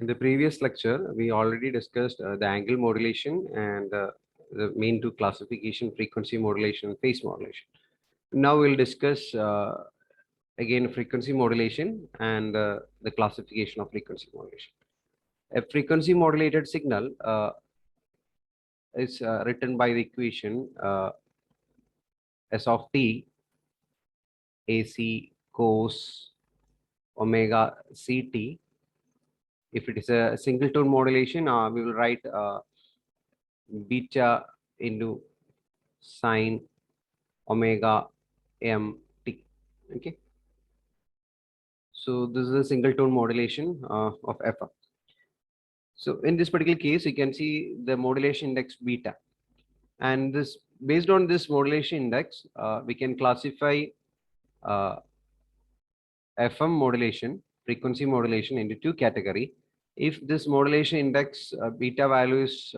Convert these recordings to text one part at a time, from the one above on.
In the previous lecture, we already discussed the angle modulation and the main two classification: frequency modulation and phase modulation. Now we'll discuss again frequency modulation and the classification of frequency modulation. A frequency modulated signal is written by the equation S of t AC cos omega ct. If it is a single tone modulation, we will write beta into sine omega mt. Okay. So this is a single tone modulation of FM. So in this particular case, you can see the modulation index beta, and this based on this modulation index, we can classify FM modulation, frequency modulation into two category. If this modulation index beta value is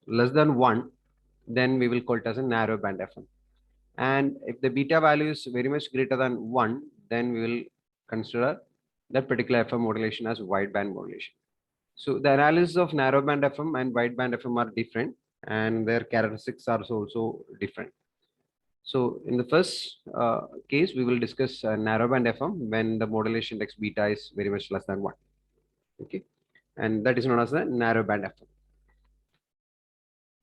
less than 1, then we will call it as a narrow band FM. And if the beta value is very much greater than 1, then we will consider that particular FM modulation as wideband modulation. So the analysis of narrowband FM and wideband FM are different, and their characteristics are also different. So in the first case, we will discuss narrowband FM when the modulation index beta is very much less than 1. Okay, and that is known as the narrowband FM.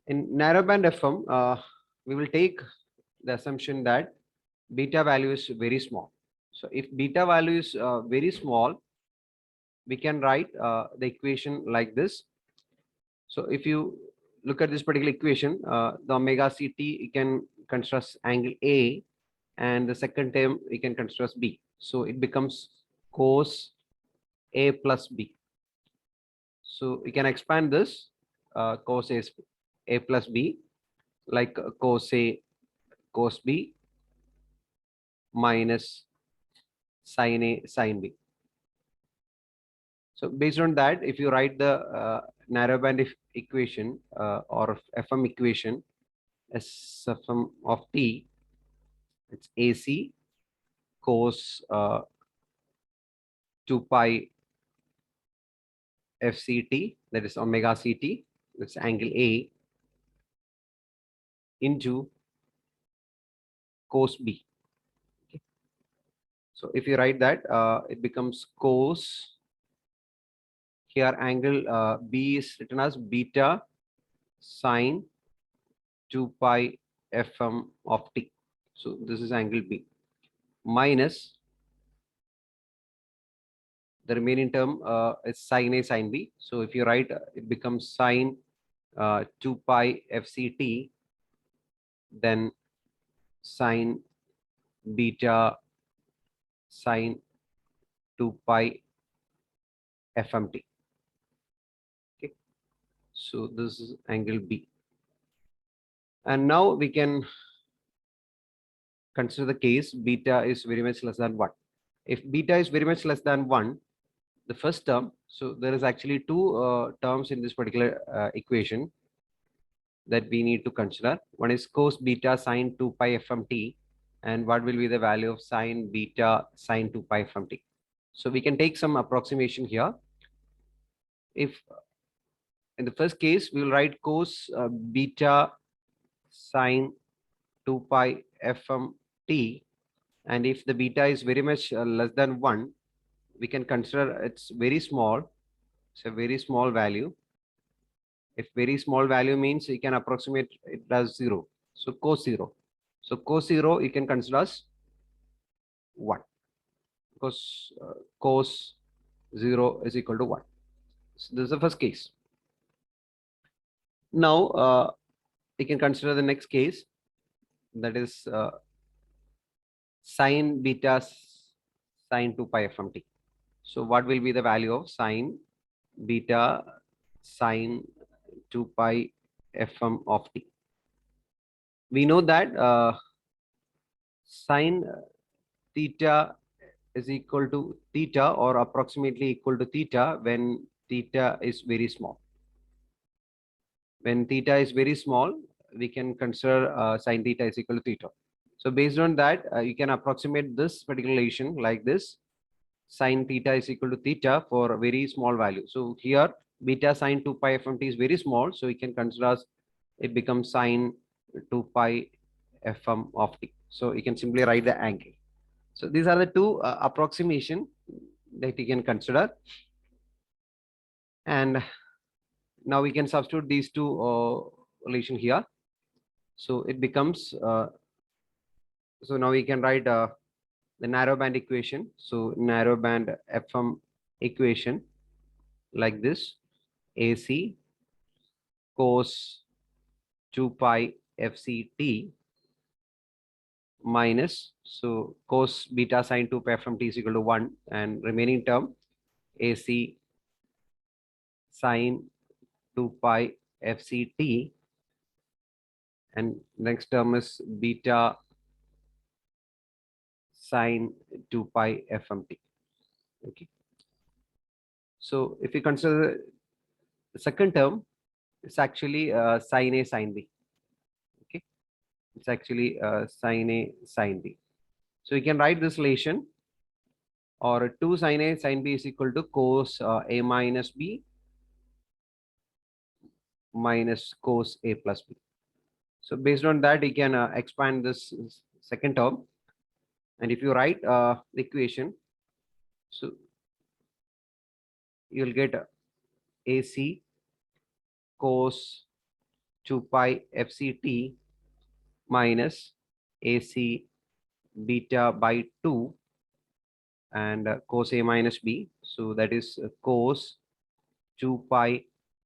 In narrowband FM, we will take the assumption that beta value is very small. So if beta value is very small, we can write the equation like this. So if you look at this particular equation, the omega ct, you can construct angle A, and the second term you can construct B. So it becomes cos A plus B. So you can expand this cos A plus B, like cos A cos B minus sin A sin B. So based on that, if you write the narrowband equation or FM equation as FM of t, it's AC cos 2 pi FCT, that is omega CT, that's angle A, into cos B. Okay. So if you write that, it becomes cos. Here angle B is written as beta sine 2 pi FM of t. So this is angle B minus the remaining term is sin A sin B. So if you write, it becomes sine 2 pi FCT, then sine beta sine 2 pi FMT. Okay, so this is angle B. And now we can consider the case beta is very much less than 1. If beta is very much less than 1, the first term, so there is actually two terms in this particular equation that we need to consider. One is cos beta sine 2 pi FMT, and what will be the value of sine beta sine 2 pi FMT. So we can take some approximation here. If in the first case, we will write cos beta sine 2 pi FMT, and if the beta is very much less than 1, we can consider it's very small. It's a very small value. If very small value means you can approximate it as 0. So cos 0. So cos 0 you can consider as 1, because cos 0 is equal to 1. So this is the first case. Now you can consider the next case, that is sine beta sine 2 pi FMT. So what will be the value of sine beta sine 2 pi FM of t? We know that sine theta is equal to theta, or approximately equal to theta, when theta is very small. When theta is very small, we can consider sine theta is equal to theta. So based on that, you can approximate this particular relation like this. sine theta is equal to theta for a very small value. So here beta sine 2 pi fmt is very small, so we can consider as it becomes sine 2 pi fm of t. So you can simply write the angle. So these are the two approximation that you can consider. And now we can substitute these two relation here. So it becomes, so now we can write the narrowband equation. So narrowband FM equation like this: AC cos 2 pi FCT minus, so cos beta sine 2 pi FM t is equal to 1, and remaining term AC sine 2 pi FCT, and next term is beta sine 2 pi FMT. Okay. So if you consider the second term, it's actually sine A sine B. Okay. It's actually sine A sine B. So you can write this relation, or 2 sine A sine B is equal to cos A minus B minus cos A plus B. So based on that, you can expand this second term. And if you write the equation, so you'll get AC cos 2 pi FCT minus AC beta by 2 and cos A minus B. So that is cos 2 pi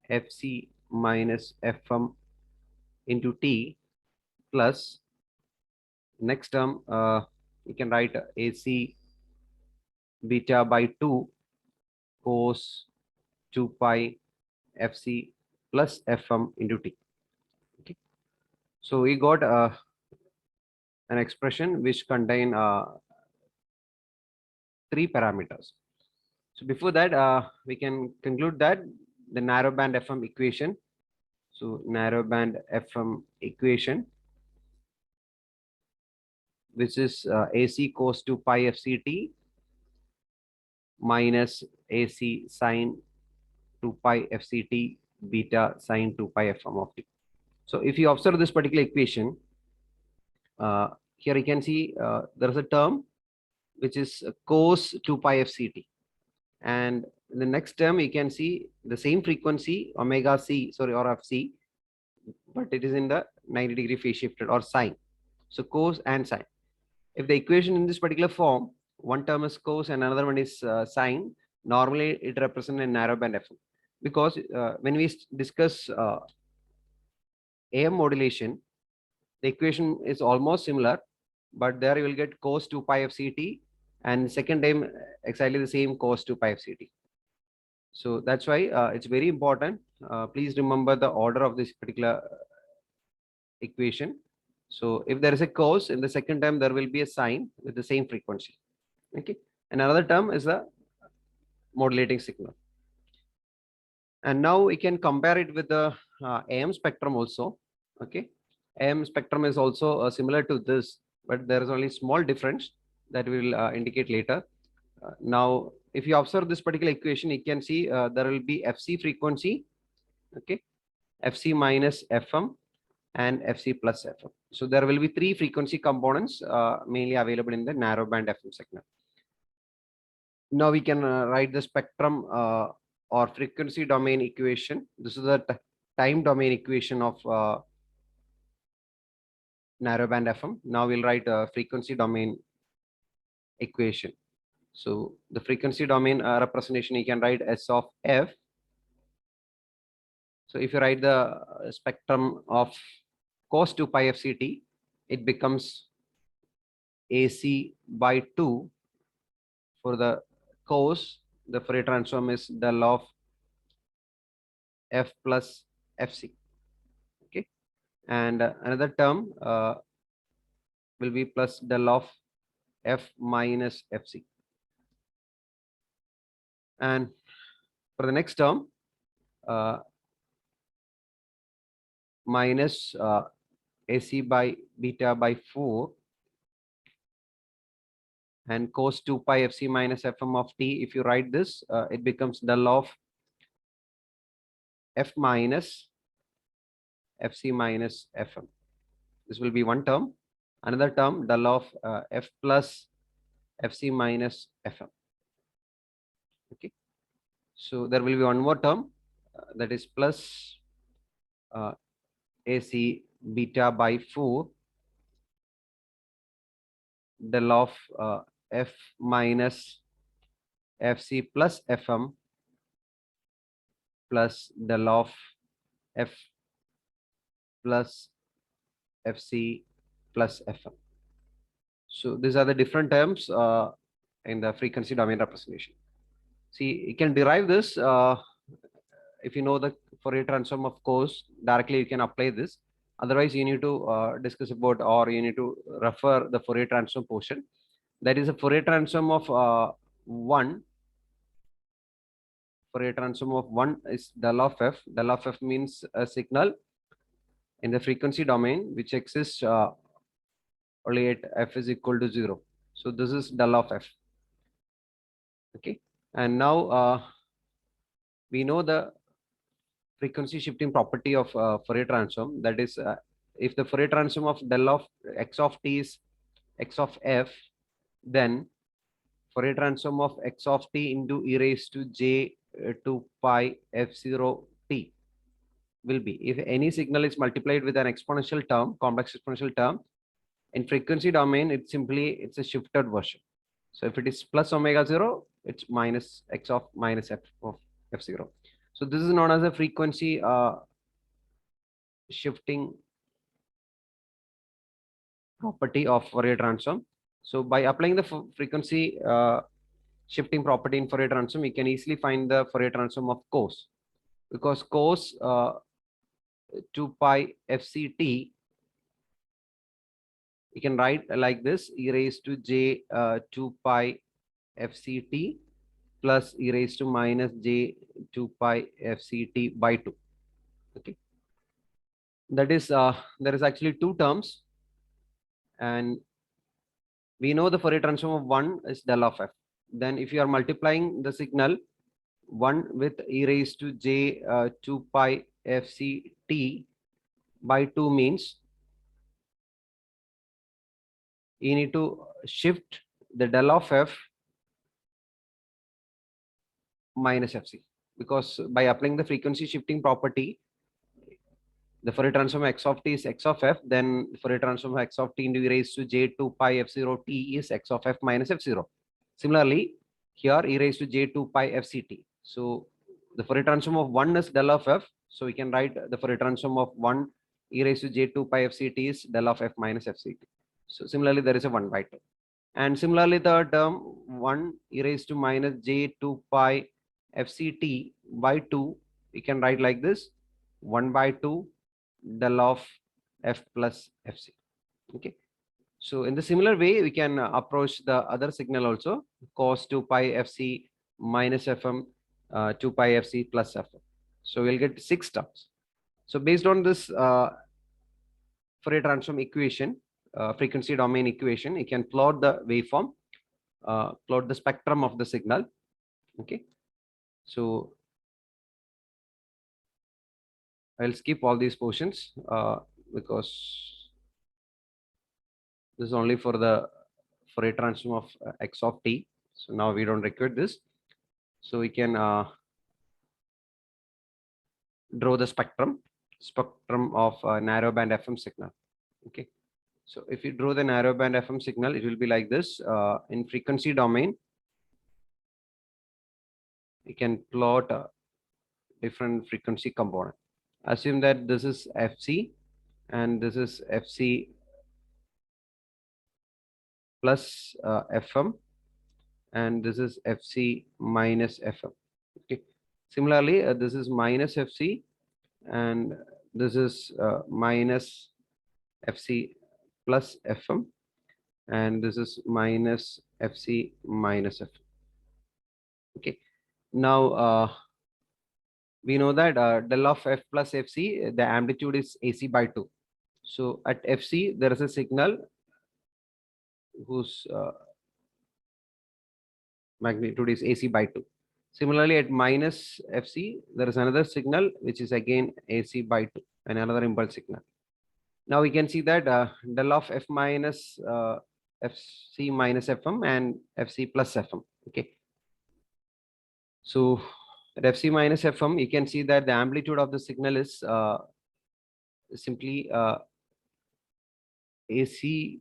FC minus FM into T plus next term, you can write AC beta by 2 cos 2 pi FC plus FM into T. Okay. So we got an expression which contain 3 parameters. So before that, we can conclude that the narrowband FM equation. So narrowband FM equation, which is AC cos 2 pi FCT minus AC sine 2 pi FCT beta sine 2 pi FM of t. So if you observe this particular equation, here you can see there is a term which is cos 2 pi FCT. And in the next term, you can see the same frequency omega c, sorry, or FC, but it is in the 90-degree phase shifted or sine. So cos and sine. If the equation in this particular form, one term is cos and another one is sine, normally it represents a narrowband FM. Because when we discuss AM modulation, the equation is almost similar, but there you will get cos 2 pi FCT, and second time exactly the same cos 2 pi FCT. So that's why it's very important. Please remember the order of this particular equation. So if there is a cos, in the second term there will be a sine with the same frequency. Okay. Another term is the modulating signal. And now we can compare it with the AM spectrum also. Okay. AM spectrum is also similar to this, but there is only small difference that we will indicate later. Now, if you observe this particular equation, you can see there will be FC frequency, okay, FC minus FM and FC plus FM. So there will be 3 frequency components mainly available in the narrowband FM signal. Now we can write the spectrum or frequency domain equation. This is the time domain equation of narrowband FM. Now we'll write a frequency domain equation. So the frequency domain representation, you can write S of F. So if you write the spectrum of cos 2 pi FCT, it becomes AC by 2. For the cos, the Fourier transform is del of F plus FC. Okay. And another term will be plus del of F minus FC. And for the next term, minus AC by beta by 4 and cos 2 pi fc minus fm of t. If you write this, it becomes del of f minus fc minus fm. This will be one term. Another term, del of f plus fc minus fm. Okay. So there will be one more term, that is plus AC beta by 4 del of f minus fc plus fm plus del of f plus fc plus fm. So these are the different terms in the frequency domain representation. See, you can derive this if you know the Fourier transform of cos. Directly you can apply this. Otherwise, you need to discuss about, or you need to refer the Fourier transform portion. That is a Fourier transform of 1. Fourier transform of 1 is del of f. Del of f means a signal in the frequency domain which exists only at f is equal to 0. So this is del of f. Okay. And now we know the frequency shifting property of Fourier transform. That is, if the Fourier transform of del of x of t is x of f, then Fourier transform of x of t into e raised to j 2 pi f0 t will be, if any signal is multiplied with an exponential term, complex exponential term, in frequency domain, it's a shifted version. So if it is plus omega 0, it's minus x of minus f of f0. So this is known as a frequency shifting property of Fourier transform. So by applying the frequency shifting property in Fourier transform, we can easily find the Fourier transform of cos, because cos 2 pi fct, you can write like this: e raised to j 2 pi fct plus e raised to minus j 2 pi fct by 2. Okay, that is there is actually two terms, and we know the Fourier transform of 1 is del of f. Then if you are multiplying the signal 1 with e raised to j 2 pi fct by 2 means you need to shift the del of f minus fc, because by applying the frequency shifting property, the Fourier transform x of t is x of f, then Fourier transform x of t into e raised to j 2 pi f0 t is x of f minus f0. Similarly, here e raised to j 2 pi fct. So the Fourier transform of 1 is del of f. So we can write the Fourier transform of 1 e raised to j 2 pi fct is del of f minus fct. So similarly, there is a 1 by 2. And similarly, the term 1 e raised to minus j 2 pi fct by 2, we can write like this: 1 by 2 del of f plus fc. Okay. So in the similar way, we can approach the other signal also, cos 2 pi fc minus fm 2 pi fc plus fm. So we'll get 6 terms. So based on this Fourier transform equation, frequency domain equation, you can plot the waveform, plot the spectrum of the signal. Okay. So I'll skip all these portions because this is only for the Fourier transform of x of t. So now we don't require this. So we can draw the spectrum of narrow band FM signal. Okay. So if you draw the narrow band FM signal, it will be like this. In frequency domain, you can plot a different frequency component. Assume that this is FC and this is FC plus FM, and this is FC minus FM. Okay. Similarly, this is minus FC and this is minus FC plus FM, and this is minus FC minus FM. Okay. Now we know that del of f plus fc, the amplitude is AC by 2. So at fc, there is a signal whose magnitude is AC by 2. Similarly, at minus FC, there is another signal which is again AC by 2 and another impulse signal. Now we can see that del of F minus FC minus FM and FC plus FM. Okay. So at FC minus FM, you can see that the amplitude of the signal is simply AC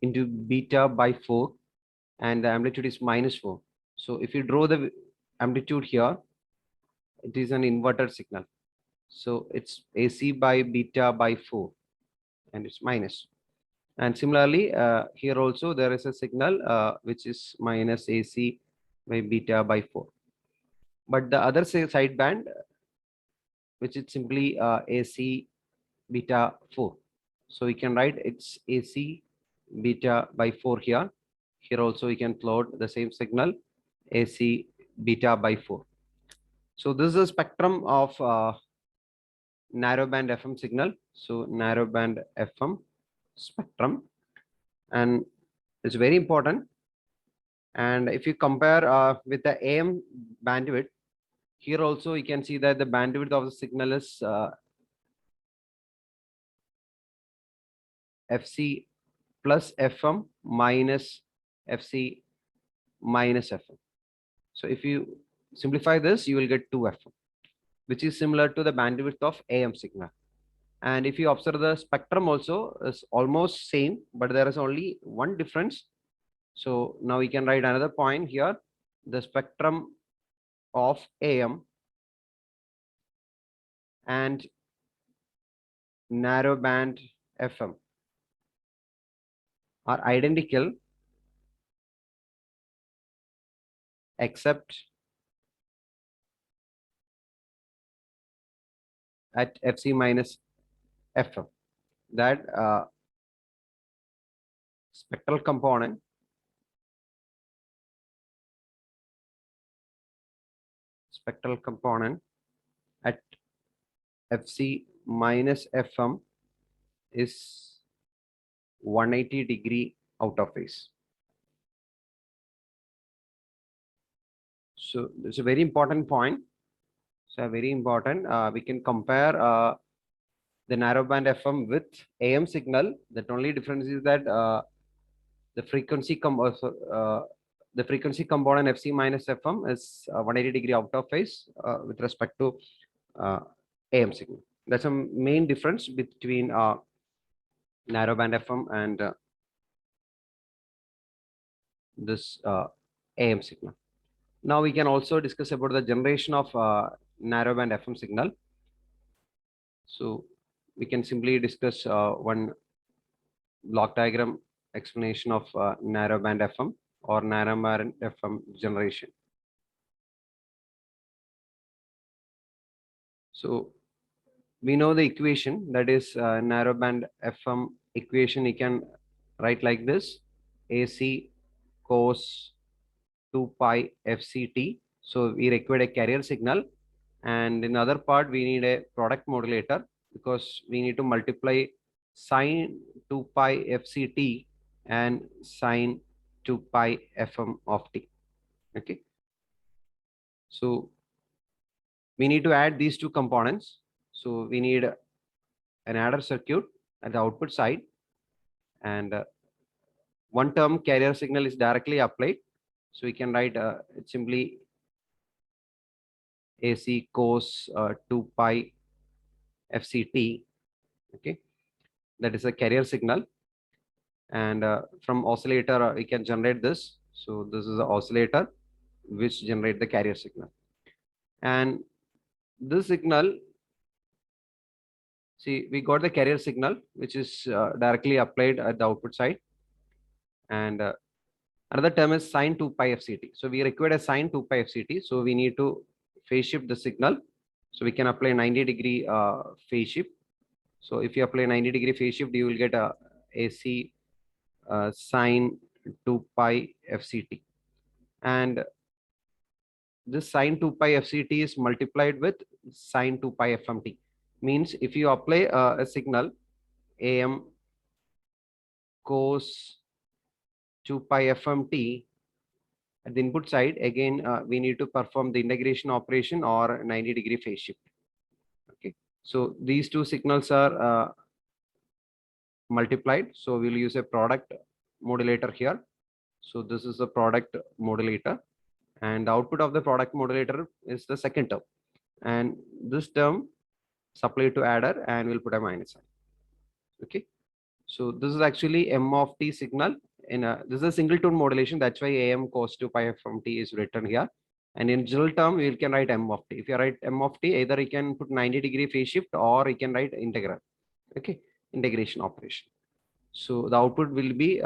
into beta by 4, and the amplitude is minus 4. So if you draw the amplitude here, it is an inverted signal. So it's AC by beta by 4 and it's minus. And similarly, here also there is a signal which is minus AC by beta by 4. But the other side band, which is simply AC beta 4. So we can write it's AC beta by 4 here. Here also we can plot the same signal AC beta by 4. So this is a spectrum of narrowband FM signal. So narrowband FM spectrum, and it's very important. And if you compare with the AM bandwidth, here also you can see that the bandwidth of the signal is FC plus FM minus FC minus FM. So if you simplify this, you will get 2FM, which is similar to the bandwidth of AM signal. And if you observe the spectrum also is almost same, but there is only one difference. So now we can write another point here. The spectrum of AM and narrowband FM are identical except at FC minus FM. That spectral component at FC minus FM is 180-degree out of phase. So it's a very important point. So very important. We can compare the narrowband FM with AM signal. The only difference is that the frequency component FC minus FM is 180-degree out of phase with respect to AM signal. That's a main difference between narrowband FM and this AM signal. Now we can also discuss about the generation of narrowband FM signal. So we can simply discuss one block diagram explanation of narrowband FM or narrowband FM generation. So we know the equation, that is narrowband FM equation. You can write like this: AC cos 2 pi FCT. So we require a carrier signal, and in the other part we need a product modulator, because we need to multiply sine 2 pi FCT and sine 2 pi FM of t. Okay. So we need to add these two components. So we need an adder circuit at the output side, and one term carrier signal is directly applied. So we can write it's simply AC cos 2 pi FCT. Okay, that is a carrier signal. And from oscillator we can generate this. So this is the oscillator which generate the carrier signal, and this signal, see, we got the carrier signal which is directly applied at the output side, and another term is sine 2 pi FCT. So we require a sine 2 pi FCT. So we need to phase shift the signal. So we can apply 90-degree phase shift. So if you apply 90-degree phase shift, you will get a AC sine 2 pi FCT. And this sine 2 pi FCT is multiplied with sine 2 pi FMT. Means if you apply a signal AM cos 2 pi FMT, At the input side, again, we need to perform the integration operation or 90-degree phase shift. Okay, so these two signals are multiplied. So we'll use a product modulator here. So this is the product modulator, and the output of the product modulator is the second term, and this term supplied to adder, and we'll put a minus sign. Okay, so this is actually m of t signal in a, this is a single tone modulation. That's why am cos 2 pi f from t is written here. And in general term, we can write m of t. If you write m of t, either you can put 90-degree phase shift or you can write integral. Okay, integration operation. So the output will be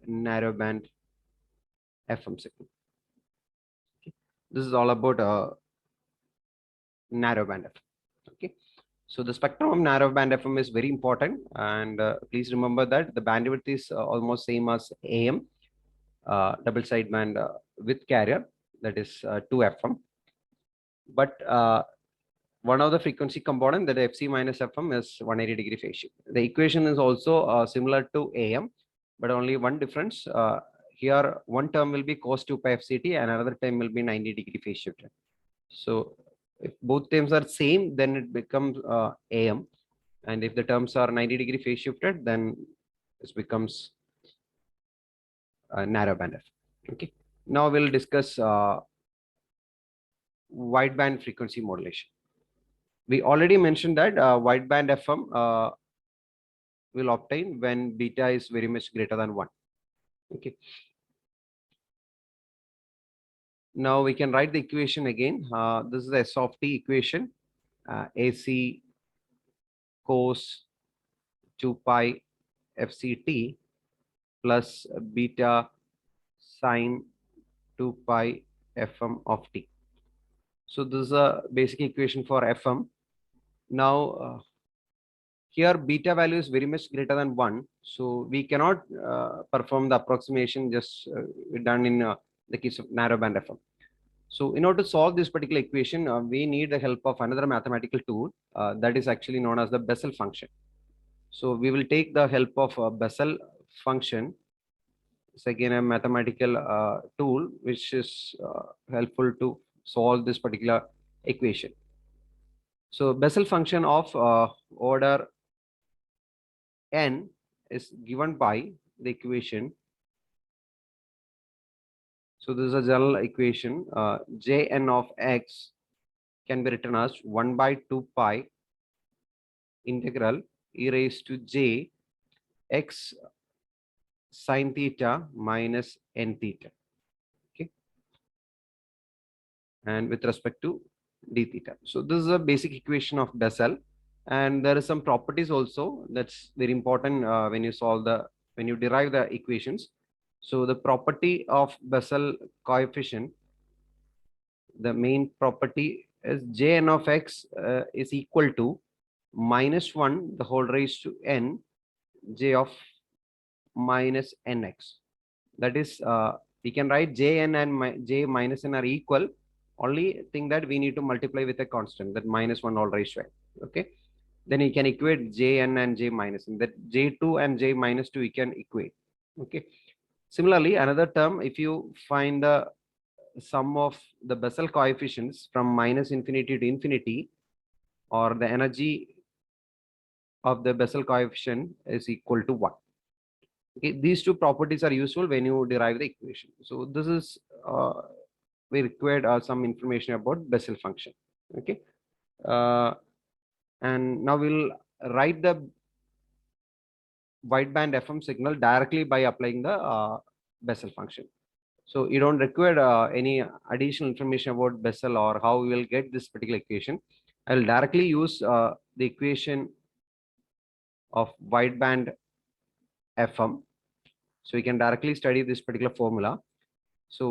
narrow band FM signal. Okay. This is all about narrow band FM. Okay. So the spectrum of narrow band FM is very important, and please remember that the bandwidth is almost same as AM, double sideband with carrier, that is 2 FM. But one of the frequency component, that FC minus FM, is 180-degree phase shift. The equation is also similar to AM, but only one difference. Here, one term will be cos 2 pi FCT, and another term will be 90-degree phase shift. So if both terms are same, then it becomes AM. And if the terms are 90-degree phase shifted, then this becomes narrow band FM. Okay. Now we'll discuss wideband frequency modulation. We already mentioned that wideband FM will obtain when beta is very much greater than 1. Okay. Now we can write the equation again. This is the S of t equation. AC cos 2 pi FCT plus beta sine 2 pi FM of t. So this is a basic equation for FM. Now here beta value is very much greater than 1. So we cannot perform the approximation just done in the case of narrowband FM. So in order to solve this particular equation, we need the help of another mathematical tool that is actually known as the Bessel function. So we will take the help of Bessel function. It's again a mathematical tool which is helpful to solve this particular equation. So Bessel function of order n is given by the equation. So this is a general equation. Jn of x can be written as 1 by 2 pi integral e raised to j x sine theta minus n theta. Okay. And with respect to d theta. So this is a basic equation of Bessel. And there is some properties also that's very important when you derive the equations. So the property of Bessel coefficient, the main property is Jn of x is equal to -1 the whole raised to n j of minus nx. That is, we can write Jn and j minus n are equal. Only thing that we need to multiply with a constant, that -1 all raised to n. Okay. Then you can equate Jn and j minus n. That J2 and j minus 2 you can equate. Okay. Similarly, another term, if you find the sum of the Bessel coefficients from -infinity to infinity, or the energy of the Bessel coefficient is equal to 1. Okay, these two properties are useful when you derive the equation. So this is we required some information about Bessel function. Okay, and now we'll write the wideband FM signal directly by applying the Bessel function. So you don't require any additional information about Bessel or how we will get this particular equation. I will directly use the equation of wideband FM. So you can directly study this particular formula. So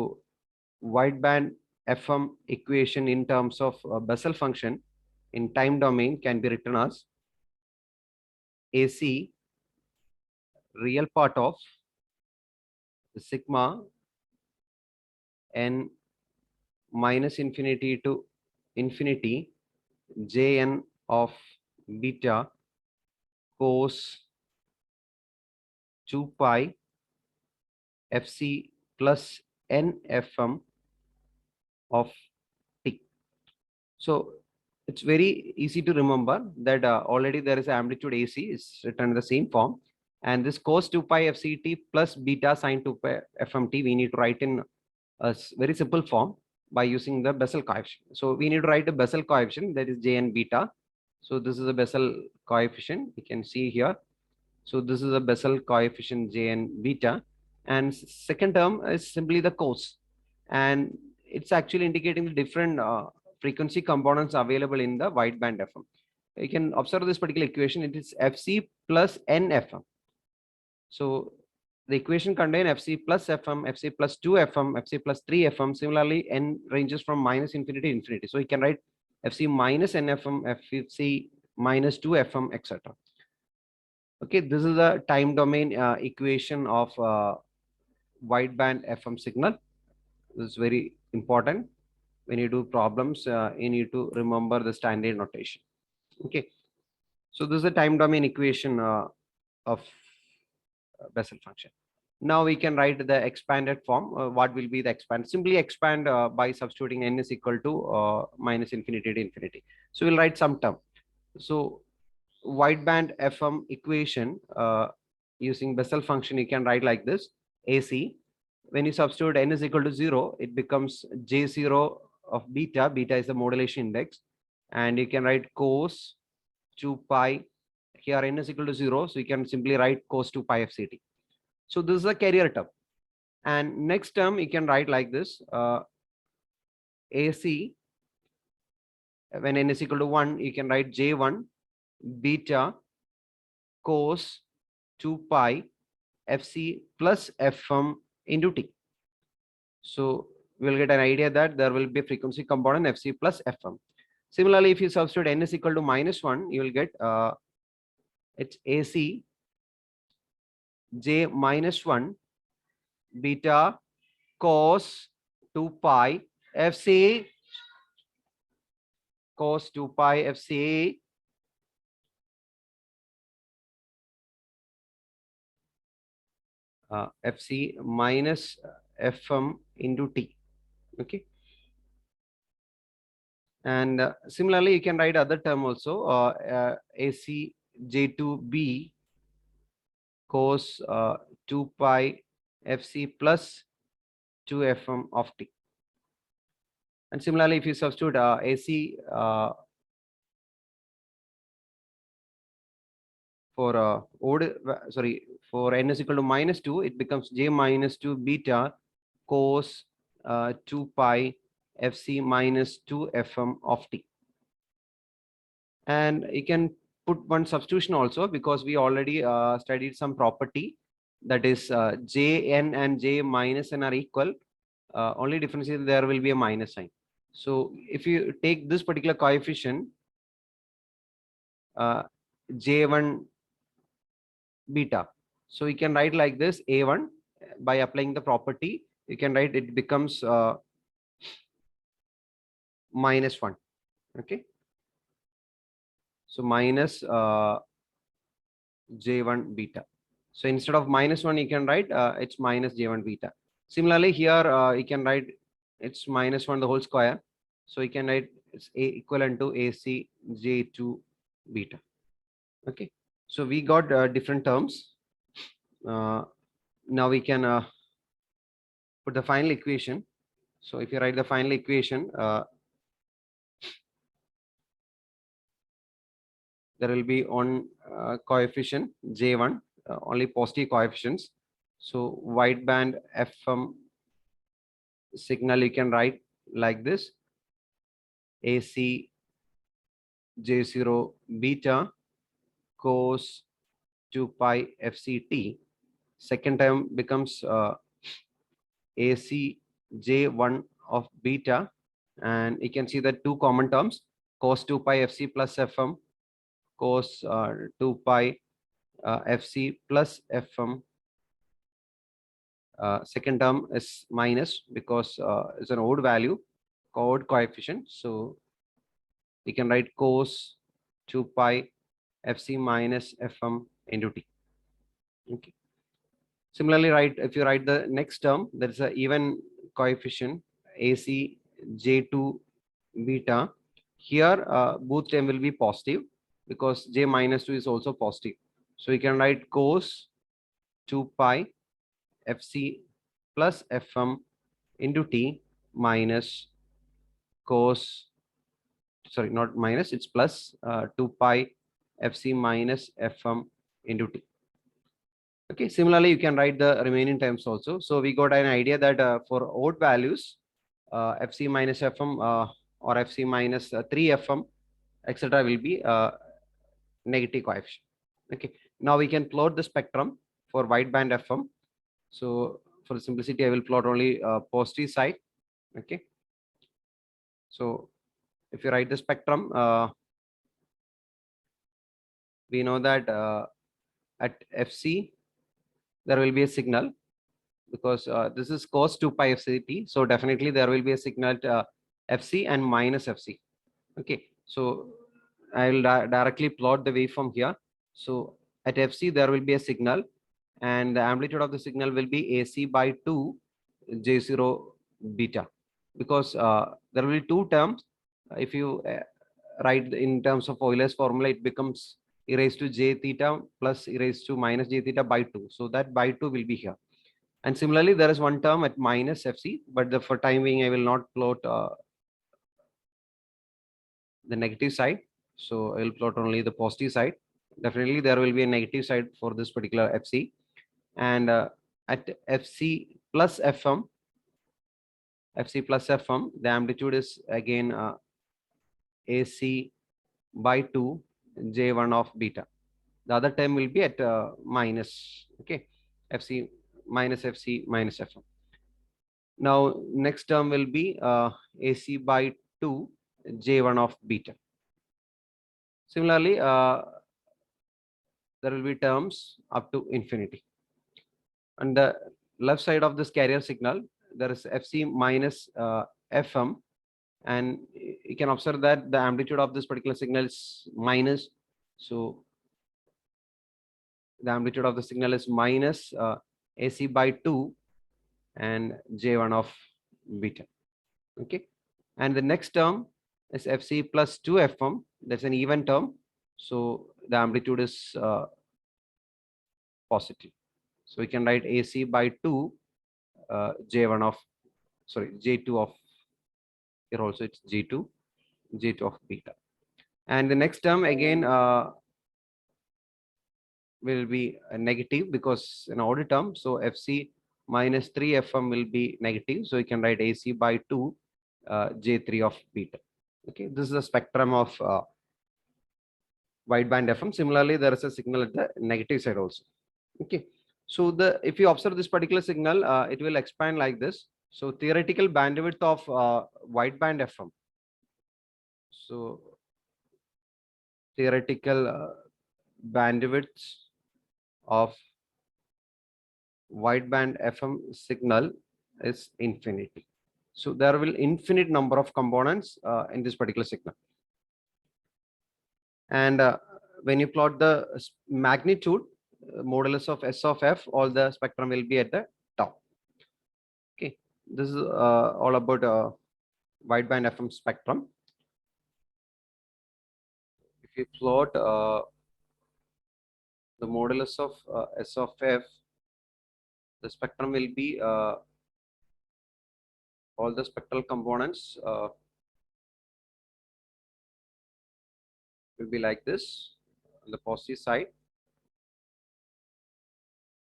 wideband FM equation in terms of Bessel function in time domain can be written as AC real part of sigma n minus infinity to infinity Jn of beta cos 2 pi FC plus NFM of T. So it's very easy to remember that already there is amplitude AC is written in the same form. And this cos 2 pi FCT plus beta sine 2 pi FMT, we need to write in a very simple form by using the Bessel coefficient. So we need to write a Bessel coefficient, that is J and beta. So this is a Bessel coefficient, you can see here. So this is a Bessel coefficient J and beta. And second term is simply the cos. And it's actually indicating the different frequency components available in the wideband FM. You can observe this particular equation. It is FC plus NFM. So the equation contain FC plus FM, FC plus 2 FM, FC plus 3 FM. Similarly, N ranges from minus infinity to infinity. So you can write FC minus NFM, FC minus 2 FM, etc. Okay, this is the time domain equation of wideband FM signal. This is very important. When you do problems, you need to remember the standard notation. Okay, so this is the time domain equation of Bessel function. Now we can write the expanded form. What will be the expand? Simply expand by substituting n is equal to minus infinity to infinity. So we'll write some term. So wideband FM equation using Bessel function, you can write like this: AC. When you substitute n is equal to 0, it becomes J0 of beta. Beta is the modulation index, and you can write cos 2 pi. Here n is equal to 0, so you can simply write cos 2 pi FCT. So this is a carrier term. And next term you can write like this: AC. When n is equal to 1, you can write J1 beta cos 2 pi FC plus FM into T. So we'll get an idea that there will be a frequency component FC plus FM. Similarly, if you substitute n is equal to -1, you will get it's AC J minus 1 beta cos 2 pi FC cos 2 pi FC FC minus FM into T. Okay. And similarly, you can write other term also, AC J2B cos 2 pi FC plus 2 FM of T. And similarly, if you substitute AC for for n is equal to -2, it becomes J minus 2 beta cos 2 pi FC minus 2 FM of T. And you can put one substitution also, because we already studied some property, that is Jn and J minus n are equal. Only difference is there will be a minus sign. So if you take this particular coefficient, J1 beta, so you can write like this: A1, by applying the property, you can write it becomes -1. Okay. So minus J1 beta. So instead of -1, you can write it's minus J1 beta. Similarly, here you can write it's -1 the whole square. So you can write it's equivalent to AC J2 beta. Okay. So we got different terms. Now we can put the final equation. So if you write the final equation, there will be one coefficient J1, only positive coefficients. So wideband FM signal, you can write like this: AC J0 beta cos 2 pi FCT. Second term becomes AC J1 of beta, and you can see the two common terms: cos 2 pi FC plus FM, cos 2 pi FC plus FM. Second term is minus because it's an odd value, odd coefficient. So you can write cos 2 pi FC minus FM into T. Okay. Similarly, if you write the next term, there is a even coefficient AC J2 beta. Here both term will be positive because J minus 2 is also positive. So we can write cos 2 pi Fc plus Fm into T minus cos, sorry, not minus, it's plus 2 pi Fc minus Fm into T. Okay, similarly, you can write the remaining terms also. So we got an idea that for odd values, Fc minus Fm or Fc minus 3Fm, etc. will be negative coefficient. Okay, now we can plot the spectrum for wideband FM. So for simplicity, I will plot only positive side. Okay, so if you write the spectrum, we know that at Fc there will be a signal because this is cos 2 pi FCT. So definitely there will be a signal at Fc and minus Fc. Okay, so I will directly plot the waveform here. So at Fc there will be a signal and the amplitude of the signal will be AC by 2 J0 beta because there will be two terms. If you write in terms of Euler's formula, it becomes e raised to j theta plus e raised to minus j theta by 2. So that by 2 will be here. And similarly, there is one term at minus Fc, but for time being, I will not plot the negative side. So I will plot only the positive side. Definitely, there will be a negative side for this particular Fc. And at Fc plus Fm, the amplitude is again AC by 2 J1 of beta. The other term will be at minus, okay, Fc minus Fc minus Fm. Now, next term will be AC by 2 J1 of beta. Similarly, there will be terms up to infinity. On the left side of this carrier signal, there is Fc minus Fm, and you can observe that the amplitude of this particular signal is minus. So the amplitude of the signal is minus AC by 2 and J1 of beta. Okay, and the next term is Fc plus 2Fm. That's an even term. So the amplitude is positive. So we can write AC by 2 J1 of, sorry, J2 of, here also it's J2 of beta. And the next term again will be a negative because an order term. So Fc minus 3Fm will be negative. So you can write AC by 2 J3 of beta. Okay, this is the spectrum of wideband FM. Similarly, there is a signal at the negative side also. Okay, so if you observe this particular signal, it will expand like this. So theoretical bandwidth of wideband FM. So theoretical bandwidth of wideband FM signal is infinity. So there will infinite number of components in this particular signal. And when you plot the magnitude, modulus of S of F, all the spectrum will be at the top. Okay, this is all about wideband FM spectrum. If you plot the modulus of S of F, the spectrum will be all the spectral components will be like this on the positive side.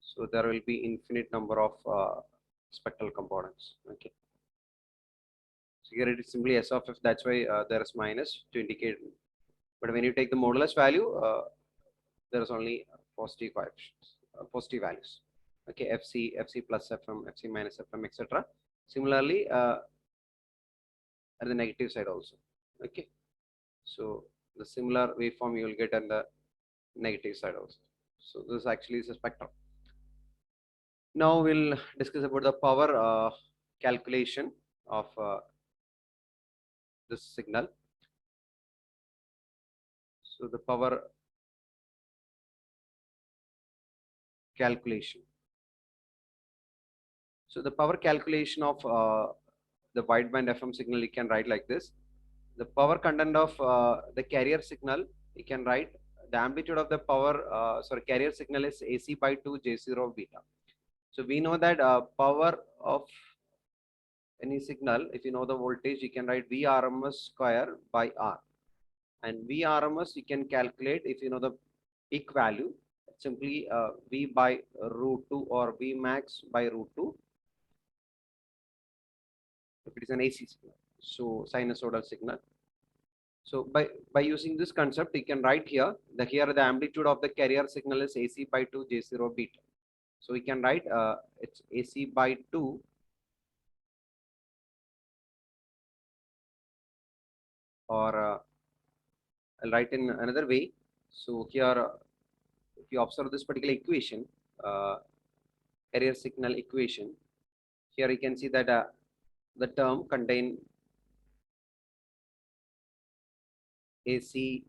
So there will be infinite number of spectral components. Okay. So here it is simply S of F. That's why there is minus to indicate. But when you take the modulus value, there is only positive coefficients, positive values. Okay, Fc plus Fm, Fc minus Fm, etc. Similarly, at the negative side also. Okay, so the similar waveform you will get on the negative side also. So this actually is a spectrum. Now we'll discuss about the power calculation of this signal. So the power calculation. So the power calculation of the wideband FM signal, you can write like this. The power content of the carrier signal, you can write the amplitude of the power, carrier signal is AC by 2 J0 beta. So we know that power of any signal, if you know the voltage, you can write Vrms square by R. And Vrms you can calculate if you know the peak value, simply V by root 2 or V max by root 2 if it is an AC signal, so sinusoidal signal. So by using this concept, you can write here the amplitude of the carrier signal is AC by 2 J0 beta. So we can write it's AC by 2 or I'll write in another way. So here if you observe this particular equation, carrier signal equation, here you can see that the term contain AC.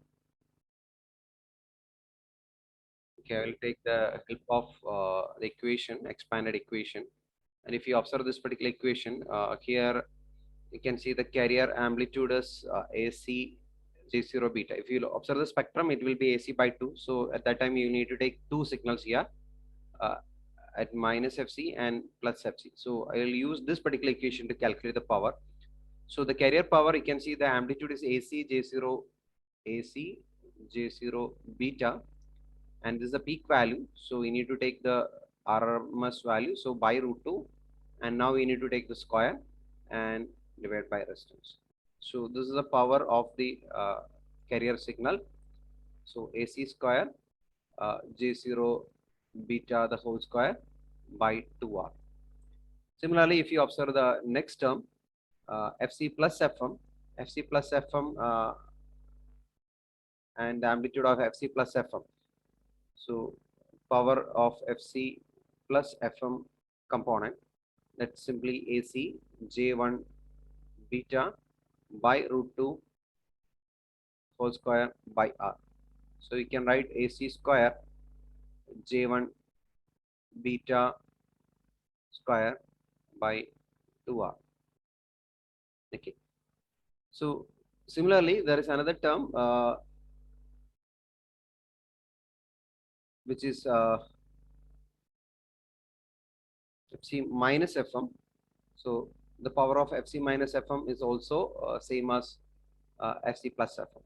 Okay, I will take the help of the equation, expanded equation. And if you observe this particular equation, here you can see the carrier amplitude is AC J0 beta. If you observe the spectrum, it will be AC by 2. So at that time, you need to take two signals here uh, at minus FC and plus FC. So I will use this particular equation to calculate the power. So the carrier power, you can see the amplitude is AC J0 beta, and this is the peak value. So we need to take the RMS value, so by root 2, and now we need to take the square and divide by resistance. So this is the power of the carrier signal. So AC square J0 beta the whole square by 2R. Similarly, if you observe the next term, FC plus FM and the amplitude of FC plus FM. So power of FC plus FM component, that's simply AC J1 beta by root 2 whole square by R. So you can write AC square J1 beta square by 2R. Okay. So similarly, there is another term which is FC minus FM. So the power of FC minus FM is also same as FC plus FM.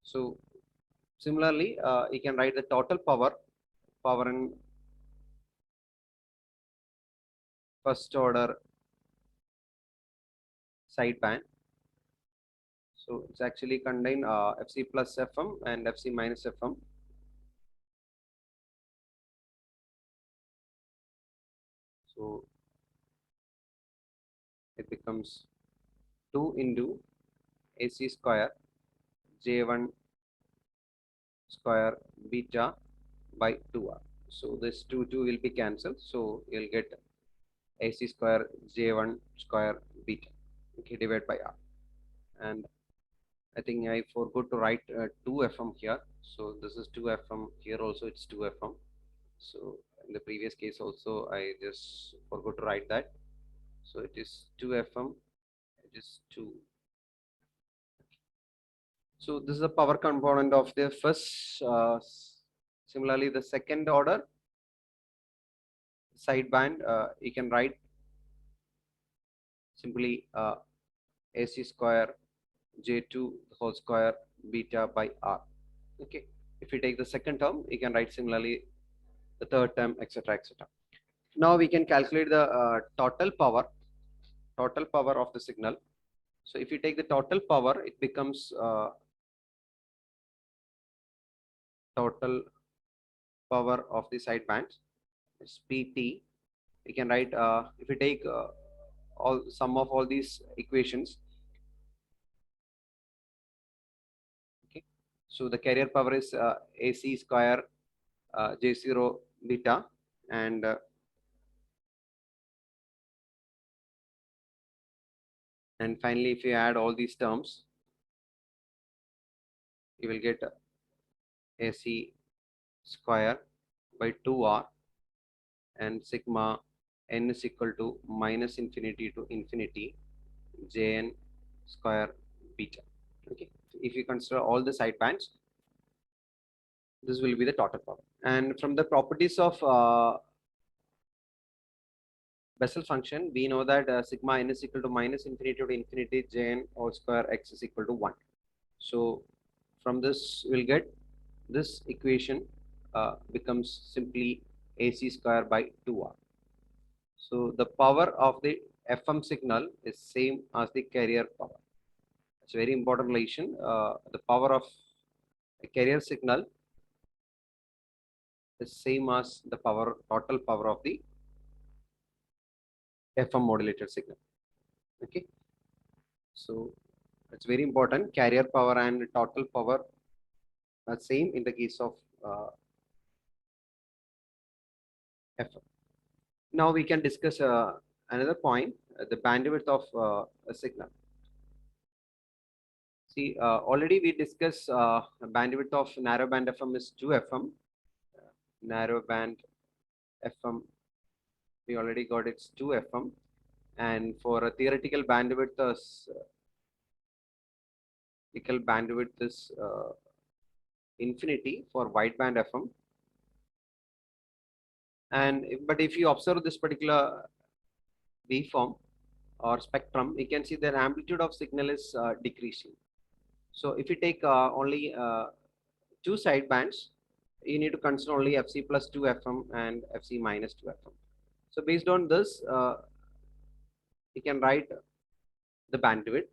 So similarly, you can write the total power in first order sideband. So it's actually contain FC plus FM and FC minus FM. So it becomes 2 into AC square J1 square beta by 2R. So this 2 will be cancelled. So you'll get AC square J1 square beta, okay, divided by R. And I think I forgot to write 2FM here. So this is 2FM. Here also it's 2FM. So in the previous case also I just forgot to write that. So it is 2FM. It is 2. So this is the power component of the first. Similarly, the second order sideband, you can write simply AC square J2 whole square beta by R. Okay. If you take the second term, you can write similarly the third term, etc., etc. Now we can calculate the total power of the signal. So if you take the total power, it becomes total power of the sidebands. It's PT. You can write if you take all sum of all these equations. Okay. So the carrier power is AC square J0 beta, and finally if you add all these terms, you will get AC square by 2R and sigma n is equal to minus infinity to infinity Jn square beta. Okay, if you consider all the side bands, this will be the total power. And from the properties of Bessel function, we know that sigma n is equal to minus infinity to infinity Jn whole square x is equal to 1. So from this we'll get this equation becomes simply AC square by 2r. So the power of the FM signal is same as the carrier power. It's a very important relation. The power of a carrier signal is same as the total power of the FM modulated signal. Okay, so it's very important. Carrier power and total power are same in the case of FM. Now we can discuss another point, the bandwidth of a signal. See, already we discussed bandwidth of narrowband FM is 2 FM. Narrowband FM, we already got it's 2 FM. And for a theoretical bandwidth, is infinity for wideband FM. And but if you observe this particular waveform or spectrum, you can see that amplitude of signal is decreasing. So if you take only 2 side bands, you need to consider only FC plus 2 FM and FC minus 2 FM. So based on this, you can write the bandwidth.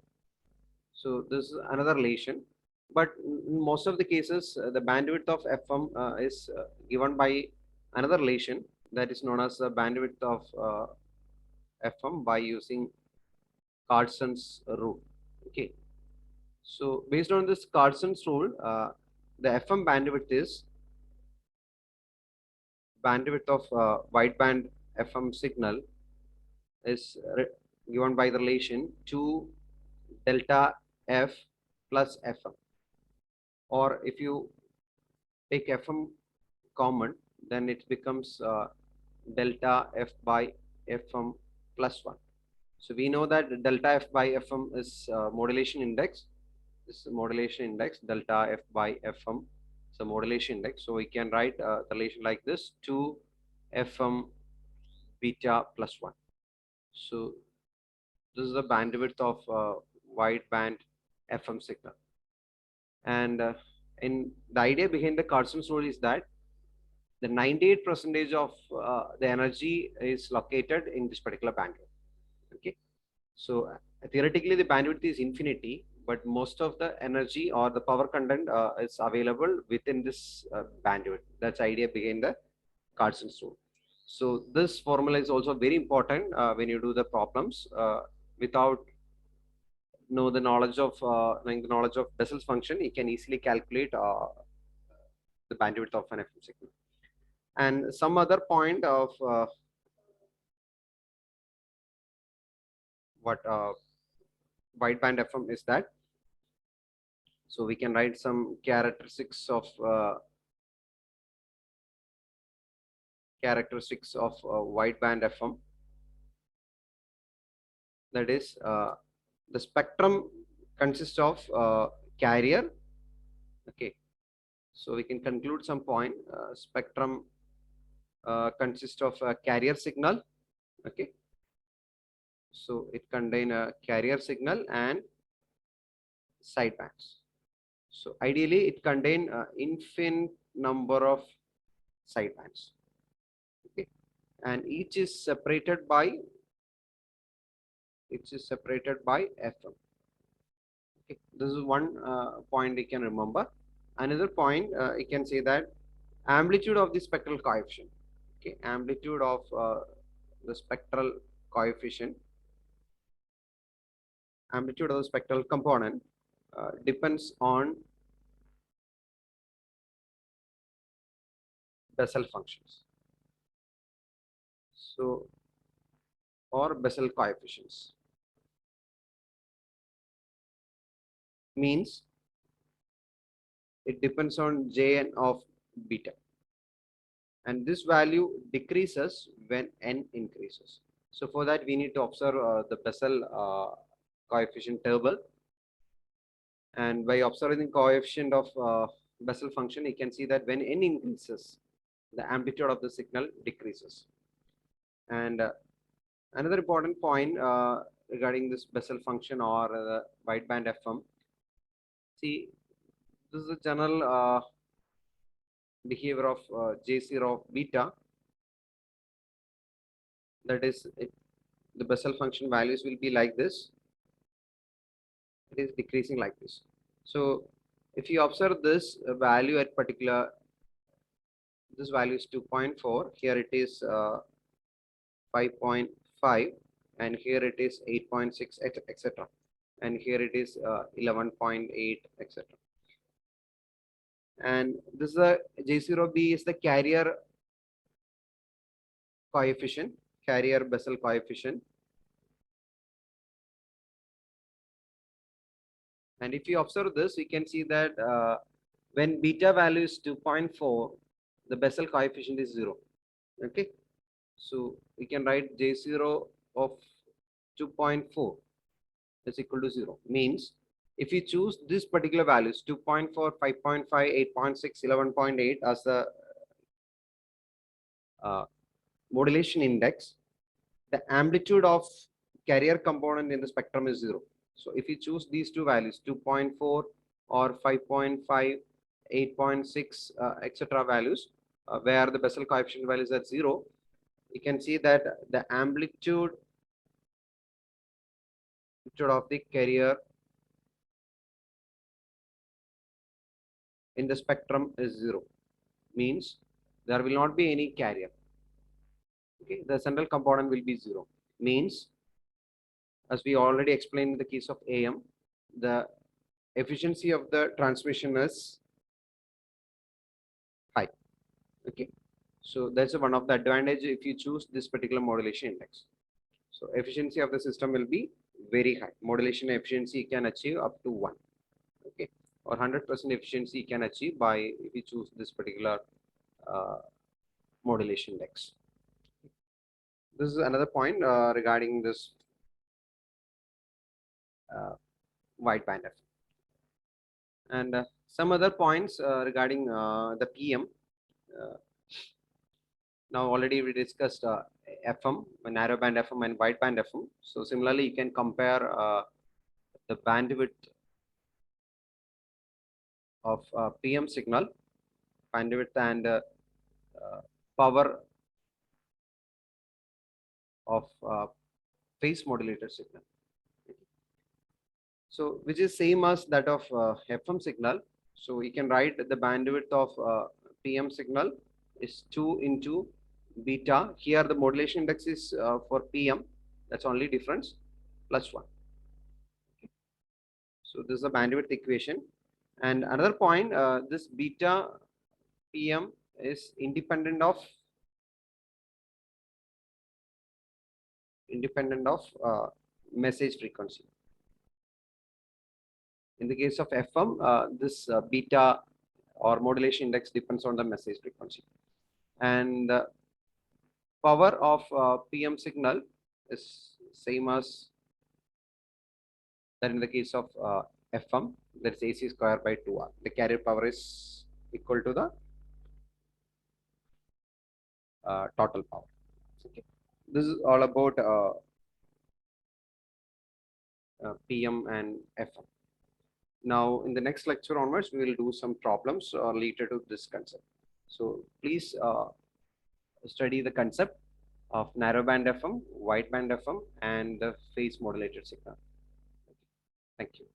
So this is another relation. But in most of the cases, the bandwidth of FM is given by another relation that is known as the bandwidth of FM by using Cardson's rule. Okay. So based on this Cardson's rule, the FM bandwidth is bandwidth of wideband FM signal is given by the relation 2 delta F plus FM. Or if you take FM common, then it becomes delta F by FM plus 1. So we know that delta F by FM is modulation index. This is modulation index, delta F by FM. So modulation index. So we can write the relation like this: 2 FM beta plus 1. So this is the bandwidth of wideband FM signal. And in the idea behind the Carson's rule is that the 98% of the energy is located in this particular bandwidth. Okay, so theoretically the bandwidth is infinity, but most of the energy or the power content is available within this bandwidth. That's the idea behind the Carson's rule. So this formula is also very important when you do the problems. Without knowing the knowledge of Bessel's function, you can easily calculate the bandwidth of an FM signal. And some other point of what wideband FM is that, so we can write some characteristics of wideband FM. That is, the spectrum consists of carrier. Okay, so we can conclude some point. Spectrum consists of a carrier signal. Okay, so it contains a carrier signal and sidebands. So ideally it contains infinite number of sidebands. Okay, and each is separated by FM. Okay, this is one point you can remember. Another point you can say that amplitude of the spectral coefficient. Okay, amplitude of the spectral coefficient, amplitude of the spectral component depends on Bessel functions. So, or Bessel coefficients means it depends on Jn of beta. and this value decreases when n increases. So for that we need to observe the Bessel coefficient table, and by observing the coefficient of Bessel function, you can see that when n increases, the amplitude of the signal decreases. And another important point regarding this Bessel function or the wideband FM, see, this is a general behavior of J0 of beta. That is, the Bessel function values will be like this. It is decreasing like this. So if you observe this value at particular, this value is 2.4, here it is 5.5, and here it is 8.6, etc. And here it is 11.8, etc. And this is a J0B is the carrier coefficient, carrier Bessel coefficient. And if you observe this, we can see that when beta value is 2.4, the Bessel coefficient is 0. Okay, so we can write J0 of 2.4 is equal to 0. Means if you choose this particular values 2.4, 5.5, 8.6, 11.8 as the modulation index, the amplitude of carrier component in the spectrum is 0. So if you choose these two values 2.4 or 5.5, 8.6, etc. values, where the Bessel coefficient value is at 0, you can see that the amplitude of the carrier in the spectrum is 0. Means there will not be any carrier. Okay, the central component will be 0. Means, as we already explained in the case of AM, the efficiency of the transmission is high. Okay, so that's one of the advantage if you choose this particular modulation index. So efficiency of the system will be very high. Modulation efficiency can achieve up to 1. Okay, or 100% efficiency can achieve by if you choose this particular modulation index. This is another point regarding this wideband FM. And some other points regarding the PM. Now already we discussed FM, narrowband FM and wideband FM. So similarly, you can compare the bandwidth of PM signal, bandwidth and power of phase modulated signal. So which is same as that of FM signal. So you can write the bandwidth of PM signal is 2 into beta. Here the modulation index is for PM. That's only difference plus 1. Okay. So this is a bandwidth equation. And another point, this beta PM is independent of message frequency. In the case of FM, this beta or modulation index depends on the message frequency. And power of PM signal is same as that in the case of FM, that's AC square by 2R. The carrier power is equal to the total power. Okay. This is all about PM and FM. Now, in the next lecture onwards, we will do some problems related to this concept. So please study the concept of narrowband FM, wideband FM, and the phase modulated signal. Thank you.